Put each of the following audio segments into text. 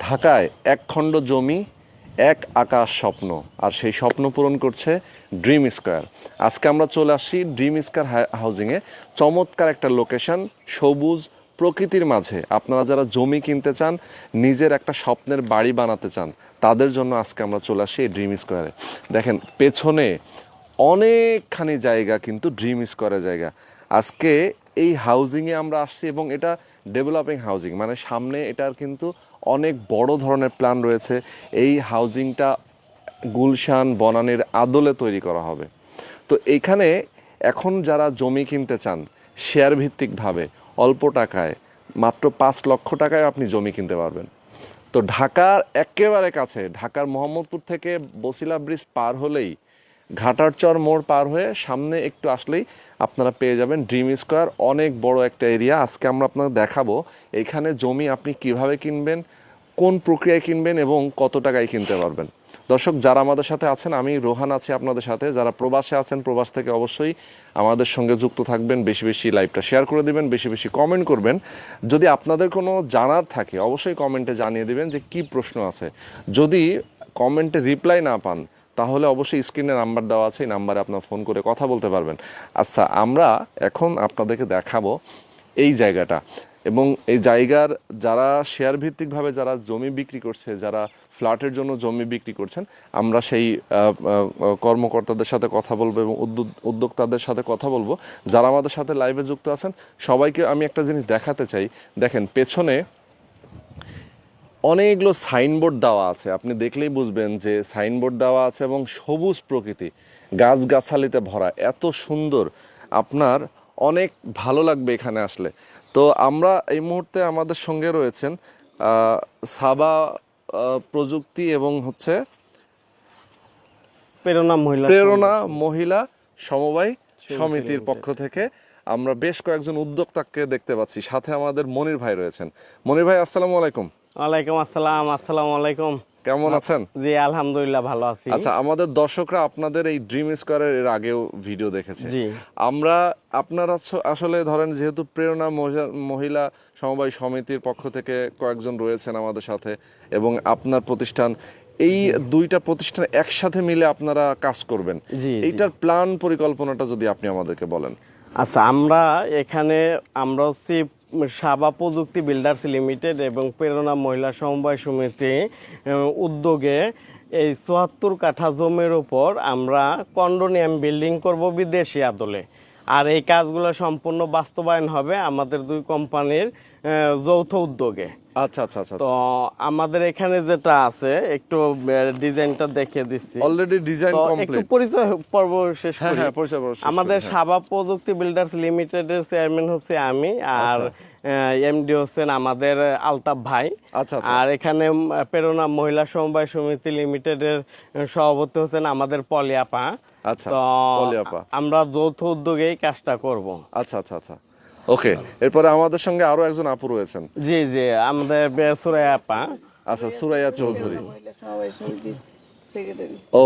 ঢাকায় এক খণ্ড জমি, এক আকাশ স্বপ্ন, আর সেই স্বপ্ন পূরণ করছে ড্রিম স্কোয়ার। আজকে আমরা চলে আসছি ড্রিম স্কোয়ার হাউজিংয়ে। চমৎকার একটা লোকেশন, সবুজ প্রকৃতির মাঝে আপনারা যারা জমি কিনতে চান, নিজের একটা স্বপ্নের বাড়ি বানাতে চান, তাদের জন্য আজকে আমরা চলে আসছি এই ড্রিম স্কোয়ারে। দেখেন পেছনে অনেকখানি জায়গা, কিন্তু ড্রিম স্কোয়ারের জায়গা। আজকে এই হাউজিংয়ে আমরা আসছি এবং এটা ডেভেলপিং হাউজিং, মানে সামনে এটার কিন্তু অনেক বড় ধরনের প্ল্যান রয়েছে। এই হাউজিংটা গুলশান বনানীর আদলে তৈরি করা হবে। তো এইখানে এখন যারা জমি কিনতে চান শেয়ার ভিত্তিকভাবে অল্প টাকায়, মাত্র 5 লক্ষ টাকায় আপনি জমি কিনতে পারবেন। তো ঢাকার একেবারে কাছে, ঢাকার মোহাম্মদপুর থেকে বসিলা ব্রিজ পার হলেই, ঘাটারচর মোড় পার হয়ে সামনে একটু আসলেই আপনারা পেয়ে যাবেন ড্রিম স্কোয়ার। অনেক বড় একটা এরিয়া। আজকে আমরা আপনাদের দেখাবো এইখানে জমি আপনি কিভাবে কিনবেন, কোন প্রক্রিয়ায় কিনবেন এবং কত টাকায় কিনতে পারবেন। দর্শক যারা আমাদের সাথে আছেন, আমি রোহান আছি আপনাদের সাথে। যারা প্রবাসে আছেন, প্রবাস থেকে অবশ্যই আমাদের সঙ্গে যুক্ত থাকবেন, বেশি বেশি লাইভটা শেয়ার করে দিবেন, বেশি বেশি কমেন্ট করবেন। যদি আপনাদের কোনো জানার থাকে অবশ্যই কমেন্টে জানিয়ে দিবেন যে কি প্রশ্ন আছে। যদি কমেন্টে রিপ্লাই না পান তাহলে অবশ্যই স্ক্রিনে নাম্বার দেওয়া আছে, এই নাম্বারে আপনার ফোন করে কথা বলতে পারবেন। আচ্ছা, আমরা এখন আপনাদেরকে দেখাবো এই জায়গাটা, এবং এই জায়গার যারা শেয়ার ভিত্তিকভাবে যারা জমি বিক্রি করছে, যারা ফ্ল্যাটের জন্য জমি বিক্রি করছেন, আমরা সেই কর্মকর্তাদের সাথে কথা বলবো এবং উদ্যোক্তাদের সাথে কথা বলবো। যারা আমাদের সাথে লাইভে যুক্ত আছেন সবাইকে আমি একটা জিনিস দেখাতে চাই। দেখেন পেছনে অনেকগুলো সাইনবোর্ড দেওয়া আছে, আপনি দেখলেই বুঝবেন যে সাইনবোর্ড দেওয়া আছে এবং সবুজ প্রকৃতি, গাছগাছালিতে ভরা, এত সুন্দর, আপনার অনেক ভালো লাগবে এখানে আসলে। তো আমরা এই মুহূর্তে আমাদের সঙ্গে রয়েছেন সাবা প্রযুক্তি এবং হচ্ছে প্রেরণা মহিলা সমবায় সমিতির পক্ষ থেকে আমরা বেশ কয়েকজন উদ্যোক্তাকে দেখতে পাচ্ছি। সাথে আমাদের মনির ভাই রয়েছেন। মনির ভাই আসসালামু আলাইকুম। ওয়ালাইকুম আসসালাম। আসসালামু আলাইকুম। কেমন আছেন? জি আলহামদুলিল্লাহ ভালো আছি। আচ্ছা, আমাদের দর্শকরা আপনাদের এই ড্রিম স্কোয়ারের এর আগেও ভিডিও দেখেছে। জি, আমরা আপনারা আসলে ধরেন যেহেতু প্রেরণা মহিলা সমবায় সমিতির পক্ষ থেকে কয়েকজন রয়েছেন আমাদের সাথে, এবং আপনার প্রতিষ্ঠান, এই দুইটা প্রতিষ্ঠান একসাথে মিলে আপনারা কাজ করবেন। এইটার প্ল্যান পরিকল্পনাটা যদি আপনি আমাদেরকে বলেন। আচ্ছা, আমরা হচ্ছি সাবা প্রযুক্তি বিল্ডার্স লিমিটেড এবং প্রেরণা মহিলা সমবায় সমিতি উদ্যোগে এই ৭৪ কাঠা জমির উপর আমরা কন্ডোনিয়াম বিল্ডিং করব বিদেশি আদলে। আর এই কাজগুলো সম্পূর্ণ বাস্তবায়ন হবে আমাদের দুই কোম্পানির যৌথ উদ্যোগে। আচ্ছা আচ্ছা আচ্ছা। তো আমাদের এখানে যেটা আছে একটু ডিজাইনটা দেখিয়ে দিচ্ছি। Already design complete. একটু পরিচয় পর্ব শেষ করি। হ্যাঁ, পরিচয় পর্ব শেষ করি। আমাদের সাবা প্রযুক্তি বিল্ডার্স লিমিটেডের চেয়ারম্যান হচ্ছে আমি, আর এমডি হচ্ছেন আমাদের আলতাফ ভাই। আচ্ছা আচ্ছা। আর এখানে প্রেরণা মহিলা সমবায় সমিতি লিমিটেডের সভাপতি হচ্ছেন আমাদের পলি আপা। আচ্ছা, তো পলি আপা। আমরা যৌথ উদ্যোগে এই কাজটা করব। আচ্ছা আচ্ছা আচ্ছা, ওকে। এরপরে আমাদের সঙ্গে আরো একজন আপু রয়েছেন। জি জি, আমাদের সুরাইয়া আপা। আচ্ছা, সুরাইয়া চৌধুরী।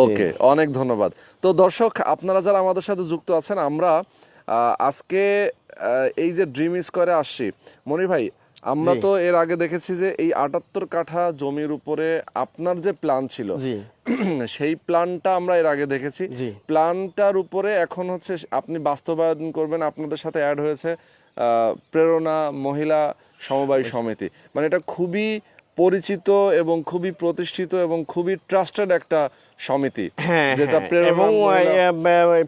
ওকে, অনেক ধন্যবাদ। তো দর্শক আপনারা যারা আমাদের সাথে যুক্ত আছেন, আমরা আজকে এই যে ড্রিম স্কোয়ারে আসছি, মনির ভাই আমরা তো এর আগে দেখেছি যে এই ৭৮ কাঠা জমির উপরে আপনার যে প্ল্যান ছিল সেই প্ল্যানটা আমরা এর আগে দেখেছি। প্ল্যানটার উপরে এখন হচ্ছে আপনি বাস্তবায়ন করবেন। আপনাদের সাথে অ্যাড হয়েছে প্রেরণা মহিলা সমবায় সমিতি, মানে এটা খুবই পরিচিত এবং খুবই প্রতিষ্ঠিত এবং খুবই ট্রাস্টেড একটা সমিতি, যেটা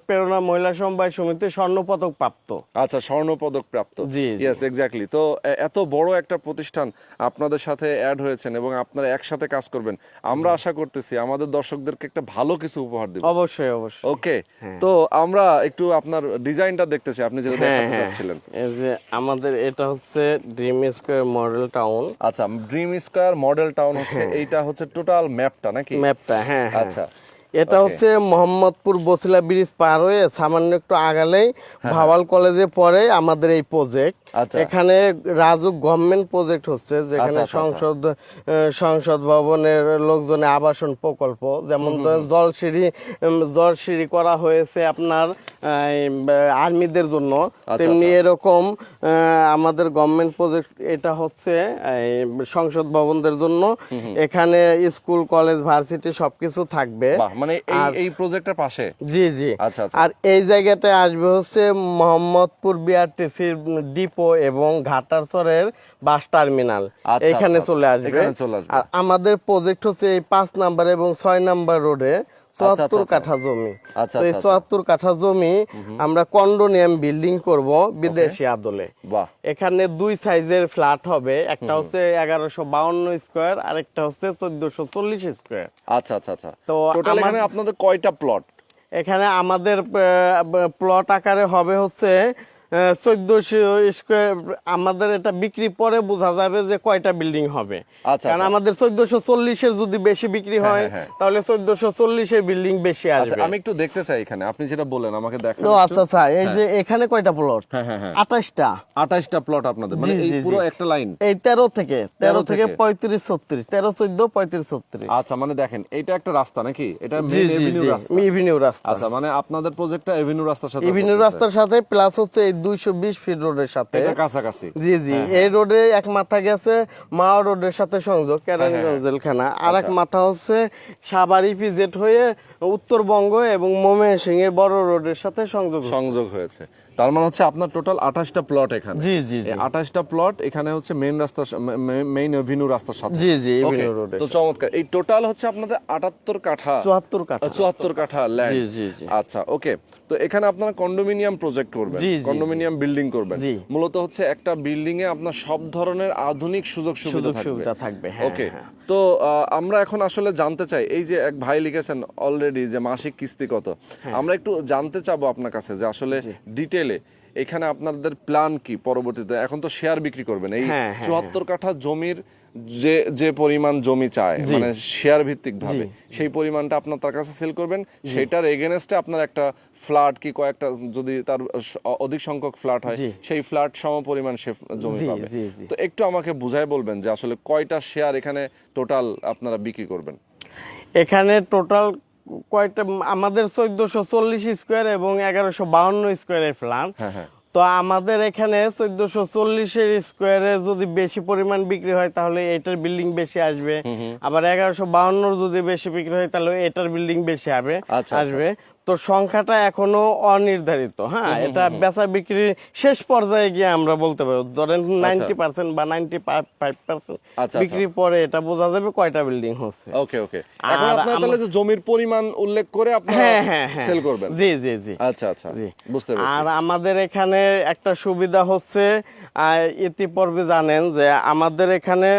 প্রেরণা মহিলা সমবায় সমিতি স্বর্ণপদক প্রাপ্ত। আচ্ছা, স্বর্ণপদক প্রাপ্ত। Yes, exactly. তো এত বড় একটা প্রতিষ্ঠান আপনাদের সাথে অ্যাড হয়েছেন এবং আপনারা একসাথে কাজ করবেন। আমরা আশা করতেছি আমাদের দর্শকদেরকে একটা ভালো কিছু উপহার দেব। অবশ্যই অবশ্যই। ওকে, তো আমরা একটু আপনার ডিজাইনটা দেখতে চাই, আপনি যেটা দেখাতে চাচ্ছিলেন। এই যে আমাদের এটা হচ্ছে ড্রিম স্কয়ার মডেল টাউন। আচ্ছা, ড্রিম স্কয়ার মডেল টাউন হচ্ছে এইটা হচ্ছে টোটাল ম্যাপটা নাকি? ম্যাপটা, হ্যাঁ। আচ্ছা, এটা হচ্ছে মোহাম্মদপুর বসিলা ব্রিজ পার হয়ে সামান্য একটু আগালেই ভাওয়াল কলেজে পড়ে আমাদের এই প্রজেক্ট। আচ্ছা। এখানে রাজুক গভর্নমেন্ট প্রজেক্ট হচ্ছে, যেখানে সংসদ ভবনের লোকজনে আবাসন প্রকল্প, যেমন ধরেন জলসিঁড়ি করা হয়েছে আপনার আর্মিদের জন্য, তেমনি এরকম আমাদের গভর্নমেন্ট প্রজেক্ট এটা হচ্ছে সংসদ ভবনদের জন্য। এখানে স্কুল কলেজ ভার্সিটি সবকিছু থাকবে, মানে এই প্রজেক্টের পাশে। জি জি। আচ্ছা। আর এই জায়গাটায় আসবে হচ্ছে মোহাম্মদপুর বিআরটিসির ডিপো এবং ঘাটারচরের বাস টার্মিনাল, এখানে চলে আসবে। আর আমাদের প্রজেক্ট হচ্ছে এই 5 নাম্বার এবং 6 নাম্বার রোডে 74 কাঠা জমি। তো এই 74 কাঠা জমি আমরা কন্ডোনিয়াম বিল্ডিং করব বিদেশি আদলে। এখানে 2 সাইজের ফ্ল্যাট হবে, একটা হচ্ছে 1152 স্কয়ার আর একটা হচ্ছে 1440 স্কয়ার। আচ্ছা। তো টোটাল এখানে আপনাদের কয়টা প্লট? এখানে আমাদের প্লট আকারে হবে হচ্ছে 1400 স্কয়ার। আমাদের এটা বিক্রি পরে বোঝা যাবে যে কয়টা বিল্ডিং হবে, কারণ আমাদের 1440 এর যদি বেশি বিক্রি হয় তাহলে 1440 এর বিল্ডিং বেশি আসবে। আমি একটু দেখতে চাই এখানে আপনি যেটা বলেন আমাকে দেখান। তো আচ্ছা, এই যে এখানে কয়টা প্লট? 28টা প্লট আপনাদের, মানে এই পুরো একটা লাইন এই 13 থেকে 35 36 13 14 35 36। আচ্ছা, মানে দেখেন এটা একটা রাস্তা নাকি? এটা মেইন এভিনিউ রাস্তা। আচ্ছা, মানে আপনাদের প্রজেক্টটা এভিনিউ রাস্তার সাথে প্লাস হচ্ছে 220 ফিট রোডের সাথে কাছাকাছি। জি। এই রোডে এক মাথা গেছে মাওয়া রোডের সাথে সংযোগ, কেরানীগঞ্জ জেলখানা। আর এক মাথা হচ্ছে সাভার ইপিজেড হয়ে উত্তরবঙ্গ এবং ময়মনসিংহ এর বড় রোডের সাথে সংযোগ হয়েছে। তার মানে হচ্ছে আপনার টোটাল 28টা প্লট এখানে। জি। 28টা প্লট এখানে হচ্ছে মেইন এভিনিউ রাস্তার সাথে। জি, এভিনিউ রোডে। তো চমৎকার। এই টোটাল হচ্ছে আপনাদের 78 কাঠা 74 কাঠা ল্যান্ড। জি। আচ্ছা, ওকে। তো এখানে আপনারা কন্ডোমিনিয়াম প্রজেক্ট করবেন, কন্ডোমিনিয়াম বিল্ডিং করবেন। মূলত হচ্ছে একটা বিল্ডিং এ আপনার সব ধরনের আধুনিক সুযোগ সুবিধা থাকবে। ওকে। তো আমরা এখন আসলে জানতে চাই, এই যে এক ভাই লিখেছেন অলরেডি যে মাসিক কিস্তি কত, আমরা একটু জানতে চাবো আপনার কাছে যে আসলে ডিটেইলে এখানে আপনাদের প্ল্যান কি পরবর্তীতে। এখন তো শেয়ার বিক্রি করবেন, এই 74 কাঠা জমির যে পরিমাণ জমি চায়, মানে শেয়ার ভিত্তিক ভাবে সেই পরিমাণটা আপনার তার কাছে সেল করবেন, সেটার এগেনস্টে আপনার একটা ফ্ল্যাট কি কয়েকটা যদি তার অধিক সংখ্যক ফ্ল্যাট হয় সেই ফ্ল্যাট সম পরিমাণ সে জমি পাবে। তো একটু আমাকে বুঝাই বলবেন যে আসলে কয়টা শেয়ার এখানে টোটাল আপনারা বিক্রি করবেন? এখানে টোটাল কয়টা আমাদের 1440 স্কয়ার এবং 1152 স্কয়ারের ফ্ল্যাট। তো আমাদের এখানে 1440 এর স্কয়ারে যদি বেশি পরিমাণ বিক্রি হয় তাহলে এটার বিল্ডিং বেশি আসবে, আবার 1152 যদি বেশি বিক্রি হয় তাহলে এটার বিল্ডিং বেশি আসবে। তো সংখ্যাটা এখনো অনির্ধারিত। এটা বেচা বিক্রি শেষ পর্যায়ে গিয়ে আমরা বলতে পারবো, ধরেন 90% বা 95% বিক্রি পরে এটা বোঝা যাবে কয়টা বিল্ডিং হচ্ছে। ওকে। এখন আপনারা তাহলে জমির পরিমাণ উল্লেখ করে আপনারা সেল করবেন। জি। আচ্ছা, বুঝতে পেরেছি। আর আমাদের এখানে একটা সুবিধা হচ্ছে, ইতিপূর্বে জানেন যে আমাদের এখানে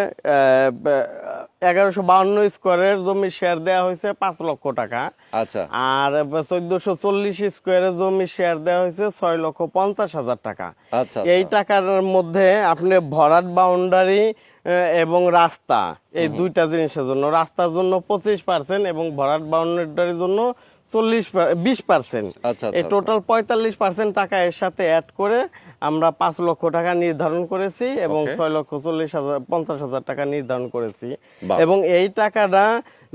1152 স্কয়ারের জমি শেয়ার দেওয়া হয়েছে 5 লক্ষ টাকা। আচ্ছা। আর 1440 স্কয়ারের জমি শেয়ার দেওয়া হয়েছে 6,50,000 টাকা। এই টাকার মধ্যে আপনি ভরাট বাউন্ডারি এবং রাস্তা, এই দুইটা জিনিসের জন্য, রাস্তার জন্য 25% এবং ভরাট বাউন্ডারির জন্য 20%। এই টোটাল 45% টাকা এর সাথে অ্যাড করে আমরা 5 লক্ষ টাকা নির্ধারণ করেছি এবং 6,50,000 টাকা নির্ধারণ করেছি। এবং এই টাকাটা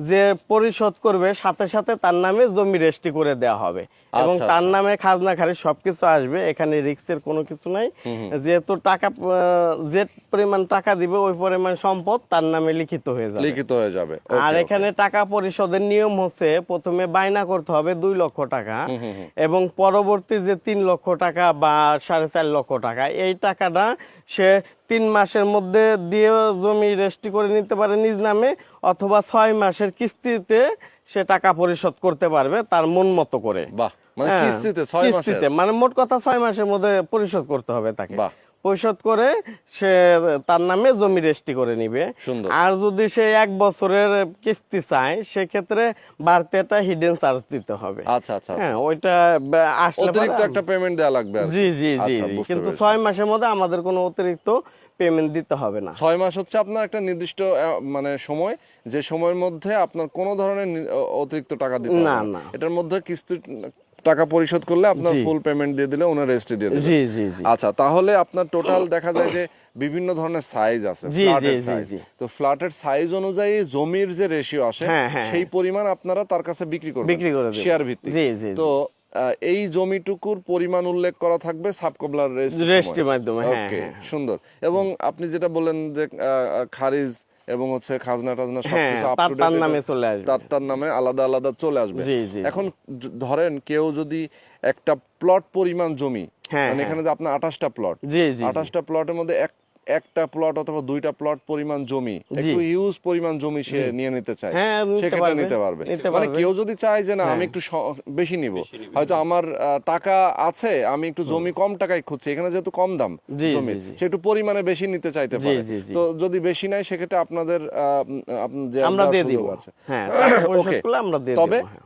যে পরিশোধ করবে সাথে সাথে তার নামে জমি রেজিস্ট্রি করে দেওয়া হবে এবং তার নামে খাজনা খারিজ সবকিছু আসবে। এখানে রিস্কের কোনো কিছু নাই, যেহেতু টাকা যে পরিমাণ টাকা দিবে ওই পরিমাণ সম্পদ তার নামে লিখিত হয়ে যাবে। আর এখানে টাকা পরিশোধের নিয়ম হচ্ছে, প্রথমে বায়না করতে হবে 2 লক্ষ টাকা এবং পরবর্তী যে 3 লক্ষ টাকা বা 4.5 লক্ষ টাকা, এই টাকাটা সে 3 মাসের মধ্যে দিয়ে জমি রেজিস্ট্রি করে নিতে পারে নিজ নামে, অথবা 6 মাসের কিস্তিতে সে টাকা পরিশোধ করতে পারবে তার মন মতো করে। মানে কিস্তিতে 6 মাসের, মানে মোট কথা 6 মাসের মধ্যে পরিশোধ করতে হবে তাকে। পরিশোধ করে সে তার নামে জমি রেজিস্ট্রি করে নিবে। সুন্দর। আর যদি সে 1 বছরের কিস্তি চায় সেক্ষেত্রে বাড়তি একটা হিডেন চার্জ দিতে হবে। আচ্ছা আচ্ছা আচ্ছা। হ্যাঁ, ওইটা আসলে অতিরিক্ত পরে একটা পেমেন্ট দেওয়া লাগবে আর কি। জি জি জি আচ্ছা, জি। বুঝতে কিন্তু পেরেছি। 6 মাসের মধ্যে আমাদের কোনো অতিরিক্ত পেমেন্ট দিতে হবে না। 6 মাস হচ্ছে আপনার একটা নির্দিষ্ট মানে সময়, যে সময়ের মধ্যে আপনার কোনো ধরনের অতিরিক্ত টাকা দিতে হবে না, না। না। এটার মধ্যে কিস্তি টাকা পরিশোধ করলে আপনার জি। ফুল পেমেন্ট দিয়ে দিলে ওনার রেজিস্ট্রি দিয়ে দিবে। জি জি জি। আচ্ছা, তাহলে আপনার টোটাল দেখা যায় যে বিভিন্ন ধরনের সাইজ আছে, জি, ফ্ল্যাটের জি, জি, সাইজ। জি। তো ফ্ল্যাটের সাইজ অনুযায়ী জমির যে রেশিও আসে হ্যাঁ, হ্যাঁ, সেই পরিমাণ আপনারা তার কাছে বিক্রি করবেন করে দেব। শেয়ার ভিত্তিক। জি, জি, তো এই জমিটুকুর পরিমাণ উল্লেখ করা থাকবে সাবকবলার রেজিস্ট্রির মাধ্যমে। হ্যাঁ, ওকে, হ্যাঁ। সুন্দর। এবং আপনি যেটা বললেন যে খারিজ এবং হচ্ছে খাজনা টাজনা হ্যাঁ, সবকিছু আপ টু তার ডেট নামে চলে আসবে। তার নামে আলাদা আলাদা চলে আসবে। জি, জি, এখন ধরেন কেউ যদি একটা প্লট পরিমাণ জমি, হ্যাঁ, মানে এখানে যে আপনার 28টা প্লট, জি জি 28টা প্লটের মধ্যে একটা প্লট অথবা 2টা প্লট পরিমাণ জমি, একটু হিউজ পরিমাণ জমি সে নিয়ে নিতে চায়, হ্যাঁ, নিতে সেক্ষেত্রে পারবে। নিতে পারবে। নিতে মানে পারবে। কেউ যদি চায় যে না আমি একটু বেশি নিব, হয়তো আমার টাকা আছে, আমি একটু জমি কম টাকায় খুঁজছি, এখানে যেহেতু কম দাম জি, জমি, জি, জি। সে একটু পরিমাণে বেশি নিতে চাইতে জি, পারে। জি, জি। তো যদি বেশি নাই সেক্ষেত্রে আপনাদের আমরা দিয়ে দিব। আছে। হ্যাঁ, টাকা পরিশোধ ওকে, করলে আমরা দিয়ে তবে দেব। হ্যাঁ।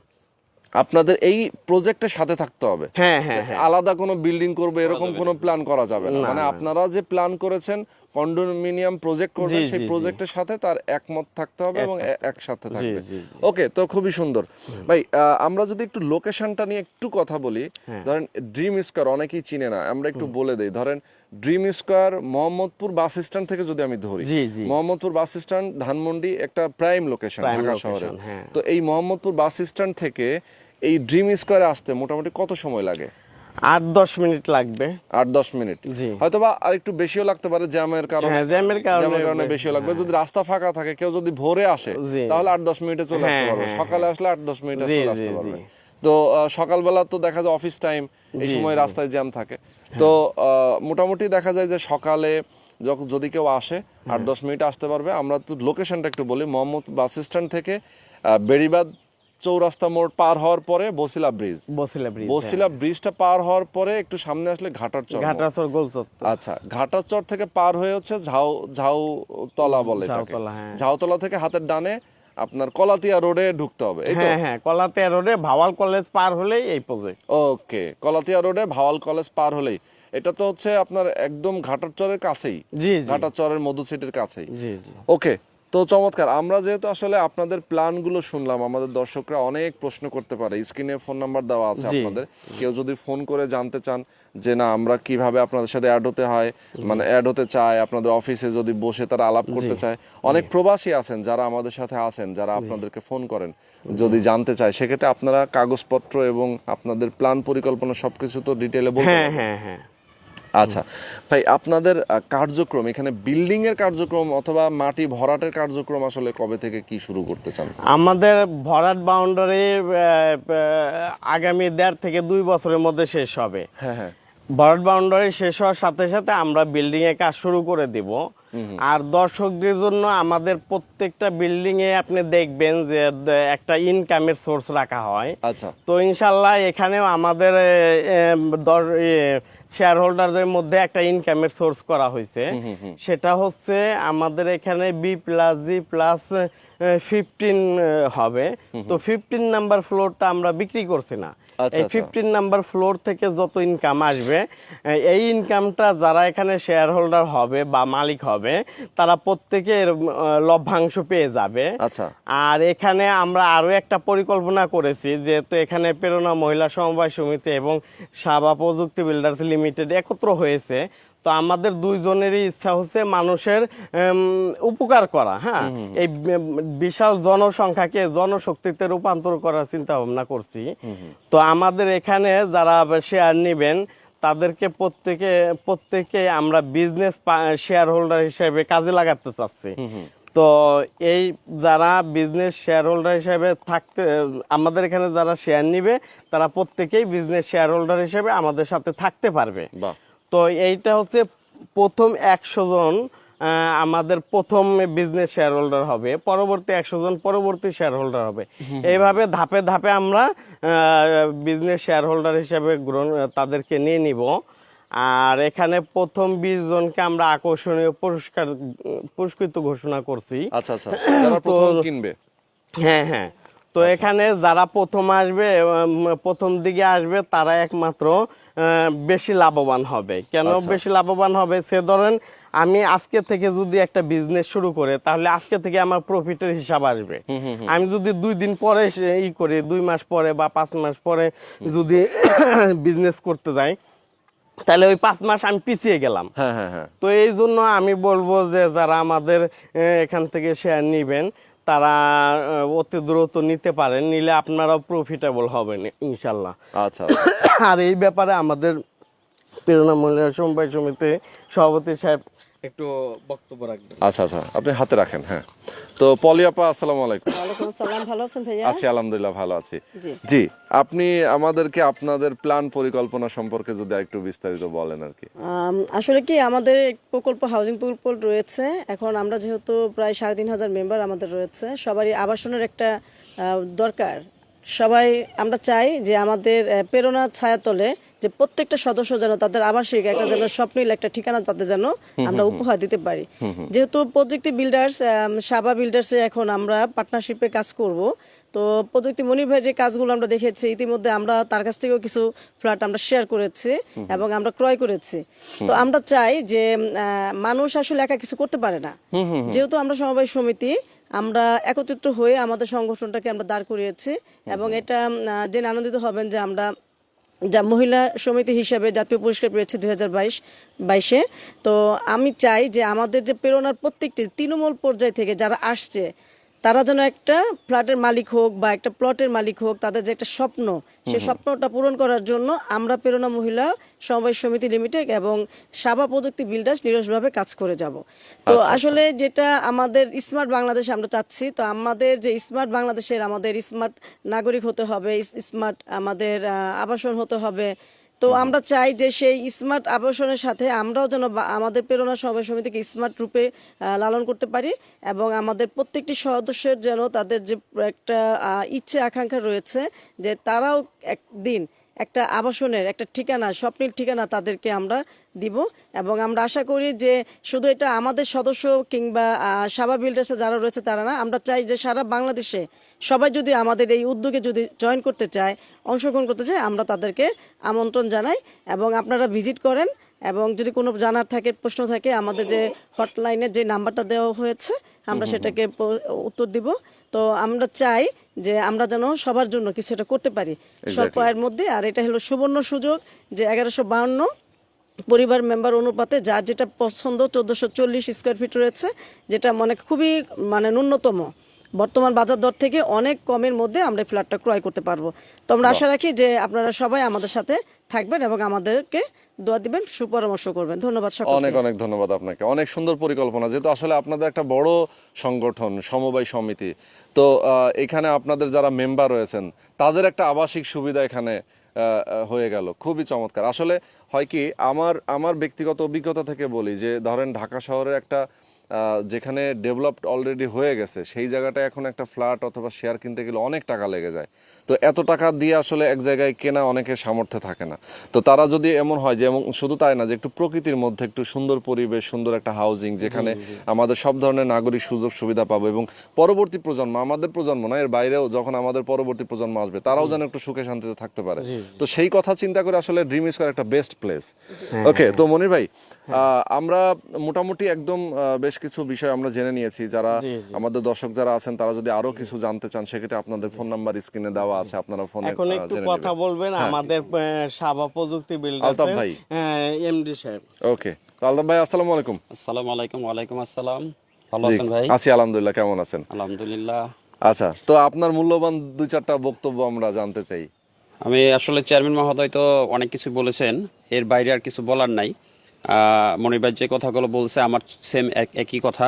আপনাদের এই প্রজেক্টের সাথে থাকতে হবে। হ্যাঁ, হ্যাঁ, হ্যাঁ। আলাদা কোনো বিল্ডিং করবে এরকম কোনো প্ল্যান করা যাবে না। না, মানে না। আপনারা যে প্ল্যান করেছেন কন্ডোমিনিয়াম প্রজেক্ট করবেন, জি, সেই জি, জি। প্রজেক্টের সাথে তার একমত থাকতে হবে এবং একসাথে থাকবে। জি, জি। ওকে, তো খুবই সুন্দর ভাই। আমরা যদি একটু লোকেশনটা নিয়ে একটু কথা বলি, ধরেন ড্রিম স্কয়ার অনেকেই চিনে না, আমরা একটু বলে দেই। ধরেন dream square Mohammadpur bus stand থেকে যদি আমি ধরি, জি, জি। মোহাম্মদপুর বাস স্ট্যান্ড ধানমন্ডি একটা prime location Prime Dhaka location, শহরে। হ্যাঁ। তো এই মোহাম্মদপুর বাস স্ট্যান্ড থেকে এই ড্রিম স্কয়ারে আসতে মোটামুটি কত সময় লাগে? 8-10 মিনিট লাগবে। 8-10 মিনিট, জি। হয়তোবা আর একটু বেশিও লাগতে পারে জ্যামের কারণে। হ্যাঁ, জ্যামের কারণে বেশিও লাগবে। যদি রাস্তা ফাঁকা থাকে, কেউ যদি ভোরে আসে, জি। তাহলে 8-10 মিনিটে চলে আসতে হ্যাঁ, পারবে। হ্যাঁ, সকালে আসলে 8-10 মিনিটে জি, চলে জি, আসতে পারবে। জি। তো সকালবেলা তো দেখা যায় অফিস টাইম, এই জি, সময় জি। রাস্তায় জ্যাম থাকে। তো মোটামুটি দেখা যায় যে সকালে যদি কেউ আসে 8-10 মিনিটে আসতে পারবে। আমরা তো লোকেশনটা একটু বলি। মোহাম্মদ বাস স্ট্যান্ড থেকে বেড়িবাঁধ চৌরাস্তা মোড় পার হওয়ার পরে বসিলা ব্রিজ, বসিলা ব্রিজ। বসিলা ব্রিজটা পার হওয়ার পরে একটু সামনে আসলে ঘাটার চর মোড়। ঘাটাচর গোলচত্বর। আচ্ছা, ঘাটার চর থেকে পার হয়ে হচ্ছে ঝাউতলা বলে এটাকে। ঝাউতলা, হ্যাঁ। ঝাউতলা থেকে হাতের ডানে আপনার কলাতিয়া রোডে ঢুকতে হবে, এই তো? হ্যাঁ, হ্যাঁ, কলাতিয়া রোডে ভাওয়াল কলেজ পার হলেই এই প্রজেক্ট। ওকে, কলাতিয়া রোডে ভাওয়াল কলেজ পার হলেই। এটা তো হচ্ছে আপনার একদম ঘাটার চরের কাছেই, জি, জি। ঘাটার চরের মধু সিটির কাছেই। জি, জি। ওকে, তো চমৎকার। আমরা যেহেতু আসলে আপনাদের প্ল্যানগুলো শুনলাম, আমাদের দর্শকরা অনেক প্রশ্ন করতে পারে। স্ক্রিনে ফোন নাম্বার দেওয়া আছে জি। আপনাদের, কেউ যদি ফোন করে জানতে চান যে না আমরা কিভাবে আপনাদের সাথে অ্যাড হতে হয়, মানে অ্যাড হতে চায়, আপনাদের অফিসে যদি বসে তারা আলাপ করতে চায়, অনেক প্রবাসী আছেন যারা আমাদের সাথে আছেন, যারা আপনাদেরকে ফোন করেন যদি জানতে চায়, সেক্ষেত্রে আপনারা কাগজপত্র এবং আপনাদের প্ল্যান পরিকল্পনা সবকিছু তো ডিটেইলে বলতে হ্যাঁ, পারবেন। হ্যাঁ, হ্যাঁ। আচ্ছা ভাই, আপনাদের কার্যক্রম এখানে বিল্ডিং এর কার্যক্রম অথবা মাটি ভরাটের কার্যক্রম আসলে কবে থেকে কি শুরু করতে চান? আমাদের ভরাট বাউন্ডারি আগামী 1.5 থেকে 2 বছরের মধ্যে শেষ হবে। হ্যাঁ হ্যাঁ। ভরাট বাউন্ডারি শেষ হওয়ার সাথে সাথে আমরা বিল্ডিং এর কাজ শুরু করে দিব। আর দর্শকদের জন্য আমাদের প্রত্যেকটা বিল্ডিং এ আপনি দেখবেন যে একটা ইনকামের সোর্স রাখা হয়। আচ্ছা, তো ইনশাল্লাহ এখানেও আমাদের শেয়ার হোল্ডারদের মধ্যে একটা ইনকামের সোর্স করা হয়েছে। সেটা হচ্ছে আমাদের এখানে B+G+15 হবে। তো 15 নাম্বার ফ্লোরটা আমরা বিক্রি করছি না। আচ্ছা, এই আচ্ছা। 15 নাম্বার ফ্লোর থেকে যত ইনকাম আসবে, এই ইনকামটা যারা এখানে শেয়ার হোল্ডার হবে বা মালিক হবে তারা প্রত্যেকে লভ্যাংশ পেয়ে যাবে। আচ্ছা। আর এখানে আমরা আরো একটা পরিকল্পনা করেছি, যেহেতু এখানে প্রেরণা মহিলা সমবায় সমিতি এবং সাবা প্রযুক্তি বিল্ডার্স লিমিটেড একত্র হয়েছে। তো আমাদের দুইজনেরই ইচ্ছা হচ্ছে মানুষের উপকার করা। হ্যাঁ, এই বিশাল জনসংখ্যাকে জনশক্তিতে রূপান্তর করার চিন্তা ভাবনা করছি। তো আমাদের এখানে যারা শেয়ার নেবেন তাদেরকে প্রত্যেকে আমরা বিজনেস শেয়ার হোল্ডার হিসেবে কাজে লাগাতে চাচ্ছি। তো এই যারা বিজনেস শেয়ার হোল্ডার হিসেবে থাকতে, আমাদের এখানে যারা শেয়ার নিবে তারা প্রত্যেকেই বিজনেস শেয়ার হোল্ডার হিসেবে আমাদের সাথে থাকতে পারবে। বাহ। তো এইটা হচ্ছে প্রথম 100 জন আমাদের প্রথম বিজনেস শেয়ার হোল্ডার হবে, পরবর্তী 100 জন পরবর্তী শেয়ার হোল্ডার হবে। এইভাবে ধাপে ধাপে আমরা বিজনেস শেয়ার হোল্ডার হিসেবে তাদেরকে নিয়ে নিব। আর এখানে প্রথম 20 জনকে আমরা আকর্ষণীয় পুরস্কৃত ঘোষণা করছি। আচ্ছা আচ্ছা, যারা প্রথম কিনবে। হ্যাঁ হ্যাঁ, তো এখানে যারা প্রথম আসবে, প্রথম দিকে আসবে, তারা একমাত্র বেশি লাভবান হবে। কেন বেশি লাভবান হবে? সে ধরেন আমি আজকে থেকে যদি একটা বিজনেস শুরু করে, তাহলে আজকে থেকে আমার প্রফিটের হিসাব আসবে। আমি যদি 2 দিন পরে করি, 2 মাস পরে বা 5 মাস পরে যদি বিজনেস করতে যাই, তাহলে ওই 5 মাস আমি পিছিয়ে গেলাম। হ্যাঁ হ্যাঁ হ্যাঁ। তো এই জন্য আমি বলবো যে যারা আমাদের এখান থেকে শেয়ার নিবেন, তারা অতি দ্রুত নিতে পারেন, নিলে আপনারাও প্রফিটেবল হবেন ইনশাল্লাহ। আচ্ছা। আর এই ব্যাপারে আমাদের প্রেরণা মহিলা সমবায় সমিতি সভাপতি সাহেব একটু বক্তব্য রাখবেন। আচ্ছা আচ্ছা, আপনি হাতে রাখেন। হ্যাঁ, তো পলি আপা, আসসালামু আলাইকুম। ওয়ালাইকুম আসসালাম, ভালো আছেন ভাইয়া? আছি আলহামদুলিল্লাহ, ভালো আছি। জি। জি, আপনি আমাদেরকে আপনাদের প্ল্যান পরিকল্পনা সম্পর্কে যদি একটু বিস্তারিত বলেন আর কি। আসলে কি, আমাদের প্রকল্প, হাউজিং প্রকল্প রয়েছে। এখন আমরা যেহেতু প্রায় 3,500 মেম্বার আমাদের রয়েছে, সবারই আবাসনের একটা দরকার। সবাই আমরা চাই যে আমাদের প্রেরণা ছায়াতলে যে প্রত্যেকটা সদস্য যেন তাদের আবাসিক একটা যেন স্বপ্নিল একটা ঠিকানা তাদের যেন আমরা উপহার দিতে পারি। যেহেতু প্রযুক্তি বিল্ডার্স, সাবা বিল্ডার্সে এখন আমরা পার্টনারশিপে কাজ করব। তো প্রযুক্তি মনির ভাই যে কাজগুলো আমরা দেখেছি, ইতিমধ্যে আমরা তার কাছ থেকেও কিছু ফ্ল্যাট আমরা শেয়ার করেছি এবং আমরা ক্রয় করেছি। তো আমরা চাই যে মানুষ আসলে একা কিছু করতে পারে না। যেহেতু আমরা সমবায় সমিতি, আমরা একত্রিত হয়ে আমাদের সংগঠনটাকে আমরা দাঁড় করিয়েছি এবং এটা জেনে আনন্দিত হবেন যে আমরা যা মহিলা সমিতি হিসাবে জাতীয় পুরস্কার পেয়েছি 2022-এ। তো আমি চাই যে আমাদের যে প্রেরণার প্রত্যেকটি তৃণমূল পর্যায় থেকে যারা আসছে, তারা যেন একটা ফ্ল্যাটের মালিক হোক বা একটা প্লটের মালিক হোক, তাদের যে একটা স্বপ্ন, সেই স্বপ্নটা পূরণ করার জন্য আমরা প্রেরণা মহিলা সমবায় সমিতি লিমিটেড এবং সাবা প্রযুক্তি বিল্ডার্স নিরসভাবে কাজ করে যাব। তো আসলে যেটা আমাদের স্মার্ট বাংলাদেশ আমরা চাচ্ছি, তো আমাদের যে স্মার্ট বাংলাদেশের আমাদের স্মার্ট নাগরিক হতে হবে, স্মার্ট আমাদের আবাসন হতে হবে। তো আমরা চাই যে সেই স্মার্ট আবাসনের সাথে আমরাও যেন আমাদের প্রেরণা সমবায় সমিতিকে স্মার্ট রূপে লালন করতে পারি এবং আমাদের প্রত্যেকটি সদস্যের যেন তাদের যে একটা ইচ্ছে আকাঙ্ক্ষা রয়েছে যে তারাও একদিন একটা আবাসনের একটা ঠিকানা, স্বপ্নের ঠিকানা তাদেরকে আমরা দিব। এবং আমরা আশা করি যে শুধু এটা আমাদের সদস্য কিংবা সাবা বিল্ডার্সে যারা রয়েছে তারা না, আমরা চাই যে সারা বাংলাদেশে সবাই যদি আমাদের এই উদ্যোগে যদি জয়েন করতে চায়, অংশগ্রহণ করতে চায়, আমরা তাদেরকে আমন্ত্রণ জানাই এবং আপনারা ভিজিট করেন। এবং যদি কোনো জানার থাকে, প্রশ্ন থাকে, আমাদের যে হটলাইনে যে নাম্বারটা দেওয়া হয়েছে আমরা সেটাকে উত্তর দিব। তো আমরা চাই যে আমরা যেন সবার জন্য কিছু একটা করতে পারি স্বল্প আয়ের মধ্যে। আর এটা হলো সুবর্ণ সুযোগ যে 1152 পরিবার মেম্বার অনুপাতে যার যেটা পছন্দ 1440 স্কোয়ার ফিট রয়েছে, যেটা মানে খুবই মানে ন্যূনতম বর্তমান বাজার দর থেকে অনেক কমের মধ্যে আমরা ফ্ল্যাটটা ক্রয় করতে পারবো। তো আমরা আশা রাখি যে আপনারা সবাই আমাদের সাথে থাকবেন এবং আমাদেরকে দোয়া দিবেন, সুপরামর্শ করবেন। ধন্যবাদ সকলকে। অনেক অনেক ধন্যবাদ আপনাকে। অনেক সুন্দর পরিকল্পনা, যেহেতু আসলে আপনাদের একটা বড় সংগঠন সমবায় সমিতি, তো এখানে আপনাদের যারা মেম্বার রয়েছেন তাদের একটা আবাসিক সুবিধা এখানে হয়ে গেল, খুবই চমৎকার। আসলে হয় কি, আমার ব্যক্তিগত অভিজ্ঞতা থেকে বলি যে ধরেন ঢাকা শহরের একটা যেখানে ডেভেলপড অলরেডি হয়ে গেছে, সেই জায়গাটা এখন একটা ফ্ল্যাট অথবা শেয়ার কিনতে গেলে অনেক টাকা লেগে যায়। তো এত টাকা দিয়ে আসলে এক জায়গায় কেনা অনেকের সামর্থ্য থাকে না। তো তারা যদি এমন হয় যে, এবং শুধু তাই না, যে একটু প্রকৃতির মধ্যে একটু সুন্দর পরিবেশ, সুন্দর একটা হাউজিং, যেখানে আমাদের সব ধরনের নাগরিক সুযোগ সুবিধা পাবো এবং পরবর্তী প্রজন্ম, আমাদের প্রজন্ম না, এর বাইরেও যখন আমাদের পরবর্তী প্রজন্ম আসবে, তারাও যেন একটু সুখে শান্তিতে থাকতে পারে। তো সেই কথা চিন্তা করে আসলে ড্রিম স্কয়ার একটা বেস্ট প্লেস। ওকে, তো মনির ভাই, আমরা মোটামুটি একদম বেশ কিছু বিষয় আমরা জেনে নিয়েছি। যারা আমাদের দর্শক যারা আছেন, তারা যদি আরো কিছু জানতে চান, সেক্ষেত্রে আপনাদের ফোন নাম্বার স্ক্রিনে দেওয়া আছে, আপনারা ফোনে এখন একটু কথা বলবেন আমাদের সাবা প্রযুক্তি বিল্ডার্সের এমডি সাহেব। ওকে, আলতাফ ভাই, আসসালামু আলাইকুম। আসসালামু আলাইকুম। ওয়ালাইকুম আসসালাম। ভালো আছেন ভাই? আছি আলহামদুলিল্লাহ, কেমন আছেন? আলহামদুলিল্লাহ। আচ্ছা, তো আপনার মূল্যবান 2-4টা বক্তব্য আমরা জানতে চাই। আমি আসলে চেয়ারম্যান মহোদয় তো অনেক কিছু বলেছেন, এর বাইরে আর কিছু বলার নাই। মনির ভাই যে কথাগুলো বলছে আমার সেম একই কথা,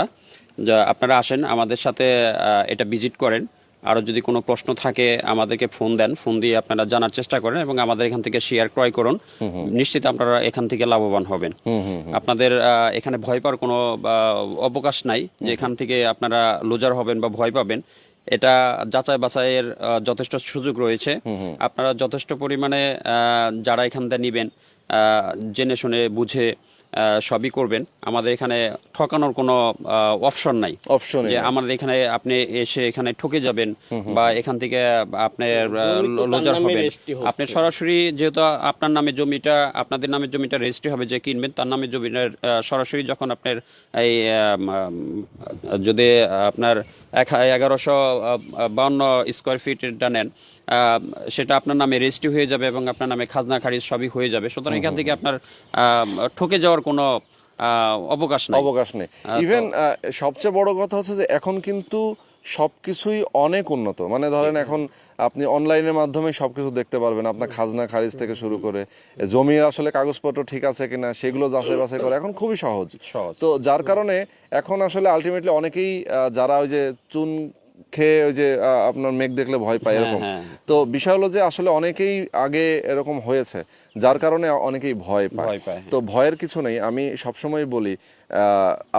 যা আপনারা আসেন আমাদের সাথে এটা ভিজিট করেন। আরও যদি কোনো প্রশ্ন থাকে আমাদেরকে ফোন দেন, ফোন দিয়ে আপনারা জানার চেষ্টা করেন এবং আমাদের এখান থেকে শেয়ার ক্রয় করুন। নিশ্চিত আপনারা এখান থেকে লাভবান হবেন। আপনাদের এখানে ভয় পাওয়ার কোনো অবকাশ নাই যে এখান থেকে আপনারা লুজার হবেন বা ভয় পাবেন। এটা যাচাই বাছাইয়ের যথেষ্ট সুযোগ রয়েছে। আপনারা যথেষ্ট পরিমাণে যারা এখান থেকে নিবেন জেনে শুনে বুঝে সবই করবেন। আমাদের এখানে ঠকানোর কোনো অপশন নাই, অপশন যে আমাদের এখানে আপনি এসে এখানে ঠকে যাবেন বা এখান থেকে আপনি লোজার নামে হবেন। রেজিস্ট্রি হচ্ছে। আপনি সরাসরি যেহেতু আপনার নামে জমিটা, আপনাদের নামে জমিটা রেজিস্ট্রি হবে, যে কিনবেন তার নামে জমিটা সরাসরি যখন আপনার এই যদি আপনার 1152 স্কোয়ার ফিটটা নেন, সেটা আপনার নামে রেজিস্ট্রি হয়ে যাবে এবং আপনার নামে খাজনা খারিজ সবই হয়ে যাবে। সুতরাং এখান থেকে আপনার ঠকে যাওয়ার কোনো অবকাশ নেই। ইভেন সবচেয়ে বড় কথা হচ্ছে যে এখন কিন্তু সবকিছুই অনেক উন্নত, মানে ধরেন এখন আপনি অনলাইনের মাধ্যমে সবকিছু দেখতে পারবেন, আপনার খাজনা খারিজ থেকে শুরু করে জমির আসলে কাগজপত্র ঠিক আছে কিনা সেগুলো যাচাই বাছাই করা এখন খুবই সহজ। তো যার কারণে এখন আসলে আলটিমেটলি অনেকেই যারা ওই যে চুন খেয়ে ওই যে আপনার মেঘ দেখলে ভয় পায় এরকম, তো বিষয় হলো যে আসলে অনেকেই আগে এরকম হয়েছে, যার কারণে অনেকেই ভয় পায়। তো ভয়ের কিছু নেই। আমি সবসময় বলি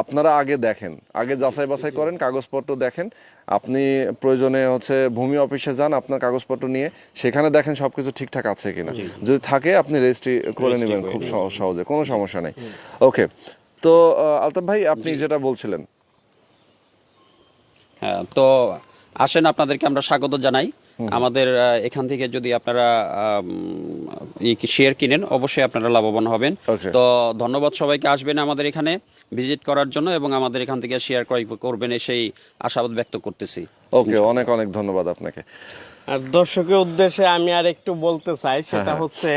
আপনারা আগে দেখেন, আগে যাচাই বাছাই করেন, কাগজপত্র দেখেন। আপনি প্রয়োজনে হচ্ছে ভূমি অফিসে যান আপনার কাগজপত্র নিয়ে, সেখানে দেখেন সবকিছু ঠিকঠাক আছে কিনা। যদি থাকে আপনি রেজিস্ট্রি করে নেবেন খুব সহজে, কোনো সমস্যা নেই। ওকে, তো আলতাফ ভাই আপনি যেটা বলছিলেন। হ্যাঁ, তো আসেন, আপনাদেরকে আমরা স্বাগত জানাই। আমাদের এখান থেকে যদি আপনারা শেয়ার কিনেন অবশ্যই আপনারা লাভবান হবেন। তো ধন্যবাদ সবাইকে, আসবেন আমাদের এখানে ভিজিট করার জন্য এবং আমাদের এখান থেকে শেয়ার ক্রয় করবেন সেই আশাবাদ ব্যক্ত করতেছি। ওকে, অনেক অনেক ধন্যবাদ আপনাকে। আর দর্শকের উদ্দেশ্যে আমি আর একটু বলতে চাই, সেটা হচ্ছে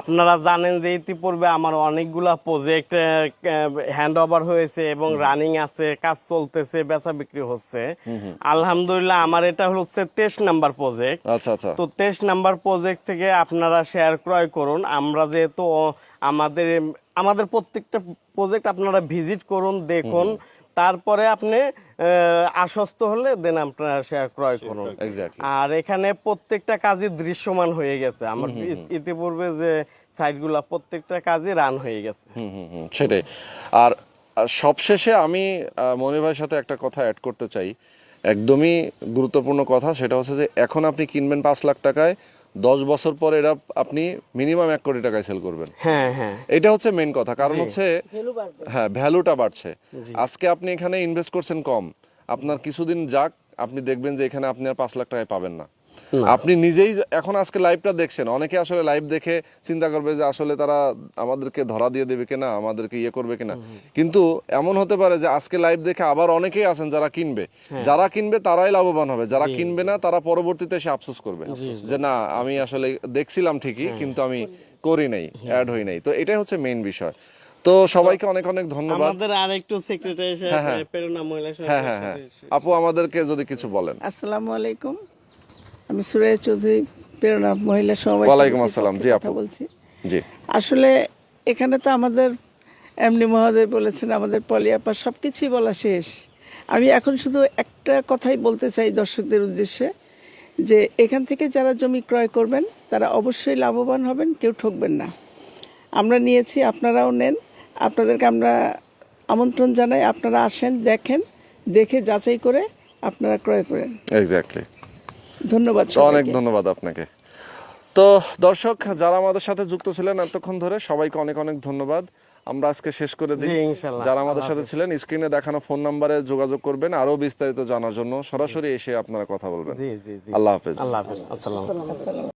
আপনারা জানেন যে ইতিপূর্বে আমার অনেকগুলা প্রজেক্ট হ্যান্ড ওভার হয়েছে এবং রানিং আছে, কাজ চলতেছে, বেচা বিক্রি হচ্ছে। আলহামদুলিল্লাহ আমার এটা হচ্ছে 23 নাম্বার প্রজেক্ট। আচ্ছা আচ্ছা। তো 23 নাম্বার প্রজেক্ট থেকে আপনারা শেয়ার ক্রয় করুন। আমরা যেহেতু আমাদের প্রত্যেকটা প্রজেক্ট আপনারা ভিজিট করুন, দেখুন, তারপরে আপনি আশ্বস্ত হলে দেন আপনারা শেয়ার ক্রয় করুন। আর এখানে প্রত্যেকটা কাজই দৃশ্যমান হয়ে গেছে। আমার ইতিপূর্বে যে সাইটগুলা প্রত্যেকটা কাজই রান হয়ে গেছে। সেটাই। আর সবশেষে আমি মনির ভাইয়ের সাথে একটা কথা অ্যাড করতে চাই, একদমই গুরুত্বপূর্ণ কথা। সেটা হচ্ছে যে এখন আপনি কিনবেন 5 লাখ টাকায়, 10 বছর পরে এটা আপনি মিনিমাম 1 কোটি টাকায় সেল করবেন। হ্যাঁ হ্যাঁ, এটা হচ্ছে মেইন কথা। কারণ হচ্ছে হ্যাঁ, ভ্যালুটা বাড়ছে। আজকে আপনি এখানে ইনভেস্ট করছেন কম, আপনার কিছুদিন যাক, আপনি দেখবেন যে এখানে আপনি আর 5 লাখ টাকায় পাবেন না। আপনি নিজেই এখন আজকে লাইভটা দেখছেন, অনেকে আসলে লাইভ দেখে চিন্তা করবে যে আসলে তারা আমাদেরকে ধরা দিয়ে দেবে কিনা, আমাদেরকে ইয়ে করবে কিনা। কিন্তু এমন হতে পারে যে আজকে লাইভ দেখে আবার অনেকেই আছেন যারা কিনবে, যারা কিনবে তারাই লাভবান হবে, যারা কিনবে না তারা পরবর্তীতে এসে আফসোস করবে যে না আমি আসলে দেখছিলাম ঠিকই কিন্তু আমি করি নাই, অ্যাড হই নাই। তো এটাই হচ্ছে মেইন বিষয়। তো সবাইকে অনেক অনেক ধন্যবাদ। আমাদের আরেকটু সেক্রেটারি প্রেরণা মহিলা হ্যাঁ হ্যাঁ হ্যাঁ, আপু আমাদেরকে যদি কিছু বলেন। আসসালামু আলাইকুম, আমি সুরাইয়া চৌধুরী, প্রেরণা মহিলা সমাবেশ। ওয়ালাইকুম আসসালাম। জি আপু বলছি। জি, আসলে এখানে তো আমাদের এমনি মহোদয় বলেছেন, আমাদের পলিয়াপা সবকিছুই বলা শেষ। আমি এখন শুধু একটা কথাই বলতে চাই দর্শকদের উদ্দেশ্যে, যে এখান থেকে যারা জমি ক্রয় করবেন তারা অবশ্যই লাভবান হবেন, কেউ ঠকবেন না। আমরা নিয়েছি, আপনারাও নেন। আপনাদেরকে আমরা আমন্ত্রণ জানাই, আপনারা আসেন, দেখেন, দেখে যাচাই করে আপনারা ক্রয় করেন। এক্স্যাক্টলি। ধন্যবাদ, অনেক ধন্যবাদ আপনাকে। তো দর্শক যারা আমাদের সাথে যুক্ত ছিলেন এতক্ষণ ধরে, সবাইকে অনেক অনেক ধন্যবাদ। আমরা আজকে শেষ করে দিই। যারা আমাদের সাথে ছিলেন, স্ক্রিনে দেখানো ফোন নাম্বারে যোগাযোগ করবেন আরো বিস্তারিত জানার জন্য, সরাসরি এসে আপনারা কথা বলবেন। আল্লাহ হাফেজ। আল্লাহ হাফেজ। আসসালাম।